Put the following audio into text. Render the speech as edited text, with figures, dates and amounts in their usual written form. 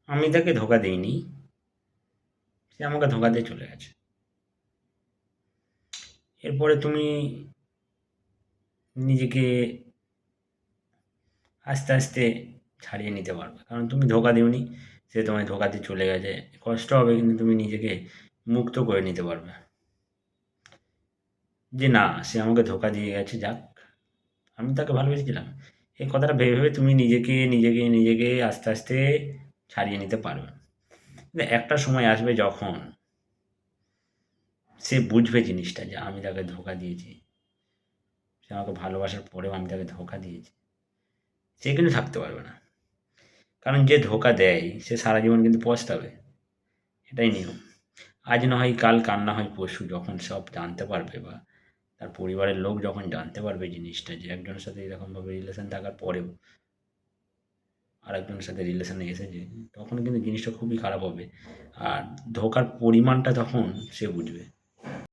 আমি তাকে ধোঁকা দিইনি, সে আমাকে ধোঁকা দিয়ে চলে গেছে। এরপরে তুমি নিজেকে আস্তে আস্তে ছাড়িয়ে নিতে পারবে, কারণ তুমি ধোঁকা দিওনি, সে তোমায় ধোঁকা দিয়ে চলে গেছে। কষ্ট হবে, কিন্তু তুমি নিজেকে মুক্ত করে নিতে পারবে যে না, সে আমাকে ধোঁকা দিয়ে গেছে, যাক, আমি তাকে ভালোবেসেছিলাম। এই কথাটা ভেবে ভেবে তুমি নিজেকে আস্তে আস্তে ছাড়িয়ে নিতে পারবে। কিন্তু একটা সময় আসবে যখন সে বুঝবে জিনিসটা, যে আমি তাকে ধোঁকা দিয়েছি, সে আমাকে ভালোবাসার পরেও আমি তাকে ধোঁকা দিয়েছি। সে কিন্তু থাকতে পারবে না, কারণ যে ধোঁকা দেয় সে সারা জীবন কিন্তু পস্তাবে। এটাই নিয়ম। আজ না হয় কাল, কাল না হয় পরশু, যখন সব জানতে পারবে বা তার পরিবারের লোক যখন জানতে পারবে জিনিসটা, যে একজনের সাথে এরকমভাবে রিলেশন থাকার পরেও আরেকজনের সাথে রিলেশনে এসেছে, তখন কিন্তু জিনিসটা খুবই খারাপ হবে। আর ধোঁকার পরিমাণটা তখন সে বুঝবে।